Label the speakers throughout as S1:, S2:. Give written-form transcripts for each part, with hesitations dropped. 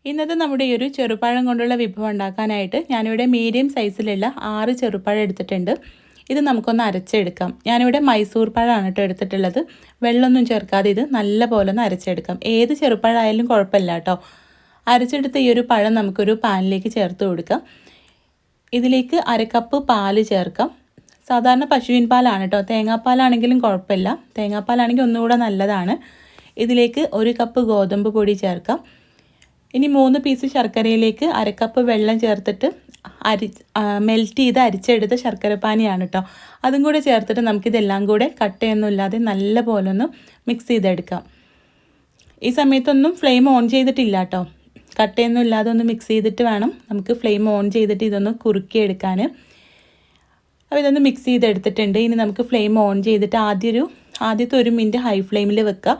S1: ഇന്നത്തെ നമ്മുടെ ഈ ഒരു ചെറുപഴം കൊണ്ടുള്ള വിഭവം ഉണ്ടാക്കാനായിട്ട് ഞാനിവിടെ മീഡിയം സൈസിലുള്ള 6 ചെറുപഴം എടുത്തിട്ടുണ്ട്. ഇത് നമുക്കൊന്ന് അരച്ചെടുക്കാം. ഞാനിവിടെ മൈസൂർ പഴമാണ് കേട്ടോ എടുത്തിട്ടുള്ളത്. വെള്ളമൊന്നും ചേർക്കാതെ ഇത് നല്ല പോലെ ഒന്ന് അരച്ചെടുക്കാം. ഏത് ചെറുപഴമായാലും കുഴപ്പമില്ല കേട്ടോ. അരച്ചെടുത്ത ഈ ഒരു പഴം നമുക്കൊരു പാനിലേക്ക് ചേർത്ത് കൊടുക്കാം. ഇതിലേക്ക് 1/2 കപ്പ് പാല് ചേർക്കാം. സാധാരണ പശുവിൻ പാലാണ് കേട്ടോ. തേങ്ങാപ്പാലാണെങ്കിലും കുഴപ്പമില്ല. തേങ്ങാപ്പാലാണെങ്കിൽ ഒന്നുകൂടെ നല്ലതാണ്. ഇതിലേക്ക് 1 കപ്പ് ഗോതമ്പ് പൊടി ചേർക്കാം. ഇനി 3 പീസ് ശർക്കരയിലേക്ക് 1/2 കപ്പ് വെള്ളം ചേർത്തിട്ട് മെൽറ്റ് ചെയ്ത് അരിച്ചെടുത്ത ശർക്കരപ്പാനിയാണ് കേട്ടോ. അതും കൂടെ ചേർത്തിട്ട് നമുക്കിതെല്ലാം കൂടെ കട്ടയൊന്നുമില്ലാതെ നല്ല പോലെ ഒന്ന് മിക്സ് ചെയ്തെടുക്കാം. ഈ സമയത്തൊന്നും ഫ്ലെയിം ഓൺ ചെയ്തിട്ടില്ല കേട്ടോ. കട്ടയൊന്നും ഇല്ലാതെ ഒന്ന് മിക്സ് ചെയ്തിട്ട് വേണം നമുക്ക് ഫ്ലെയിം ഓൺ ചെയ്തിട്ട് ഇതൊന്ന് കുറുക്കിയെടുക്കാൻ. അപ്പോൾ ഇതൊന്ന് മിക്സ് ചെയ്തെടുത്തിട്ടുണ്ട്. ഇനി നമുക്ക് ഫ്ലെയിം ഓൺ ചെയ്തിട്ട് ആദ്യത്തെ 1 മിനിറ്റ് ഹൈ ഫ്ലെയിമിൽ വെക്കുക.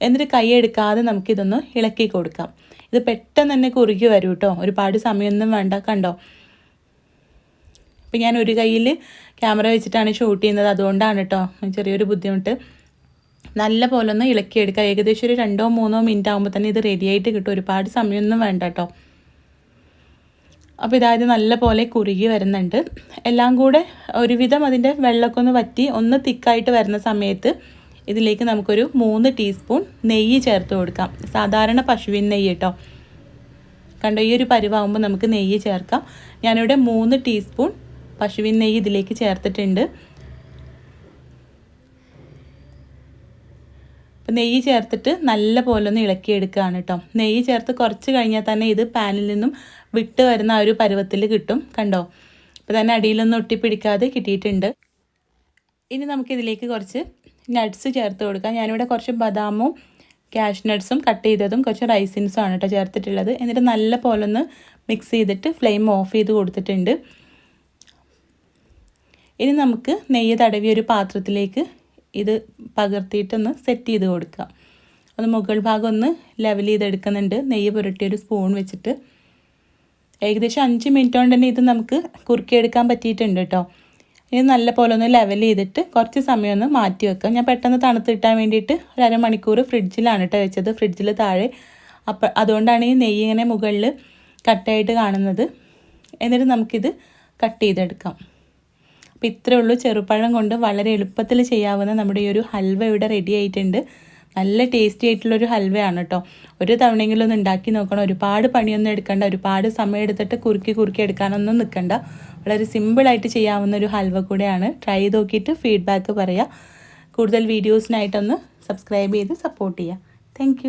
S1: എന്നിട്ട് കൈ എടുക്കാതെ നമുക്കിതൊന്ന് ഇളക്കി കൊടുക്കാം. ഇത് പെട്ടെന്ന് തന്നെ കുറുകി വരും കേട്ടോ. ഒരുപാട് സമയമൊന്നും വേണ്ട. കണ്ടോ, ഇപ്പം ഞാൻ ഒരു കയ്യിൽ ക്യാമറ വെച്ചിട്ടാണ് ഷൂട്ട് ചെയ്യുന്നത്, അതുകൊണ്ടാണ് കേട്ടോ ചെറിയൊരു ബുദ്ധിമുട്ട്. നല്ല പോലെ ഒന്ന് ഇളക്കിയെടുക്കുക. ഏകദേശം ഒരു 2-3 മിനിറ്റ് ആകുമ്പോൾ തന്നെ ഇത് റെഡി ആയിട്ട് കിട്ടും. ഒരുപാട് സമയമൊന്നും വേണ്ട കേട്ടോ. അപ്പോൾ ഇതായത് നല്ല പോലെ കുറുകി വരുന്നുണ്ട്. എല്ലാം കൂടെ ഒരുവിധം അതിൻ്റെ വെള്ളമൊക്കെ ഒന്ന് വറ്റി ഒന്ന് തിക്കായിട്ട് വരുന്ന സമയത്ത് ഇതിലേക്ക് നമുക്കൊരു 3 ടീസ്പൂൺ നെയ്യ് ചേർത്ത് കൊടുക്കാം. സാധാരണ പശുവിൻ നെയ്യ് കേട്ടോ. കണ്ടോ, ഈ ഒരു പരുവാകുമ്പോൾ നമുക്ക് നെയ്യ് ചേർക്കാം. ഞാനിവിടെ 3 ടീസ്പൂൺ പശുവിൻ നെയ്യ് ഇതിലേക്ക് ചേർത്തിട്ടുണ്ട്. അപ്പോൾ നെയ്യ് ചേർത്തിട്ട് നല്ല പോലെ ഒന്ന് ഇളക്കിയെടുക്കുകയാണ് കേട്ടോ. നെയ്യ് ചേർത്ത് കുറച്ച് കഴിഞ്ഞാൽ തന്നെ ഇത് പാനിൽ നിന്നും വിട്ട് വരുന്ന ആ ഒരു പരുവത്തിൽ കിട്ടും. കണ്ടോ, അപ്പോൾ തന്നെ അടിയിലൊന്നും ഒട്ടിപ്പിടിക്കാതെ കിട്ടിയിട്ടുണ്ട്. ഇനി നമുക്കിതിലേക്ക് കുറച്ച് നട്ട്സ് ചേർത്ത് കൊടുക്കാം. ഞാനിവിടെ കുറച്ച് ബദാമും കാഷ് നട്ട്സും കട്ട് ചെയ്തതും കുറച്ച് റൈസിൻസും ആണ് കേട്ടോ ചേർത്തിട്ടുള്ളത്. എന്നിട്ട് നല്ല പോലെ ഒന്ന് മിക്സ് ചെയ്തിട്ട് ഫ്ലെയിം ഓഫ് ചെയ്ത് കൊടുത്തിട്ടുണ്ട്. ഇനി നമുക്ക് നെയ്യ് തടവിയ ഒരു പാത്രത്തിലേക്ക് ഇത് പകർത്തിയിട്ടൊന്ന് സെറ്റ് ചെയ്ത് കൊടുക്കാം. ഒന്ന് മുകൾ ഭാഗം ഒന്ന് ലെവൽ ചെയ്തെടുക്കുന്നുണ്ട് നെയ്യ് പുരട്ടിയൊരു സ്പൂൺ വെച്ചിട്ട്. ഏകദേശം 5 മിനിറ്റ് കൊണ്ട് തന്നെ ഇത് നമുക്ക് കുറുക്കിയെടുക്കാൻ പറ്റിയിട്ടുണ്ട് കേട്ടോ. ഇത് നല്ല പോലെ ഒന്ന് ലെവൽ ചെയ്തിട്ട് കുറച്ച് സമയം ഒന്ന് മാറ്റി വെക്കാം. ഞാൻ പെട്ടെന്ന് തണുത്ത് കിട്ടാൻ വേണ്ടിയിട്ട് ഒരു അരമണിക്കൂർ ഫ്രിഡ്ജിലാണ് കേട്ടോ വെച്ചത്, ഫ്രിഡ്ജിൽ താഴെ. അപ്പം അതുകൊണ്ടാണ് ഈ നെയ്യ് ഇങ്ങനെ മുകളിൽ കട്ടായിട്ട് കാണുന്നത്. എന്നിട്ട് നമുക്കിത് കട്ട് ചെയ്തെടുക്കാം. അപ്പോൾ ഇത്രയേ ഉള്ളൂ. ചെറുപഴം കൊണ്ട് വളരെ എളുപ്പത്തിൽ ചെയ്യാവുന്ന നമ്മുടെ ഈ ഒരു ഹൽവ ഇവിടെ റെഡി ആയിട്ടുണ്ട്. നല്ല ടേസ്റ്റി ആയിട്ടുള്ളൊരു ഹൽവയാണ് കേട്ടോ. ഒരു തവണയെങ്കിലും ഒന്ന് ഉണ്ടാക്കി നോക്കണം. ഒരുപാട് പണിയൊന്നും എടുക്കണ്ട, ഒരുപാട് സമയം എടുത്തിട്ട് കുറുക്കി എടുക്കാനൊന്നും നിൽക്കണ്ട. വളരെ സിമ്പിളായിട്ട് ചെയ്യാവുന്ന ഒരു ഹൽവ കൂടെയാണ്. ട്രൈ ചെയ്ത് നോക്കിയിട്ട് ഫീഡ്ബാക്ക് പറയുക. കൂടുതൽ വീഡിയോസിനായിട്ടൊന്ന് സബ്സ്ക്രൈബ് ചെയ്ത് സപ്പോർട്ട് ചെയ്യുക. താങ്ക്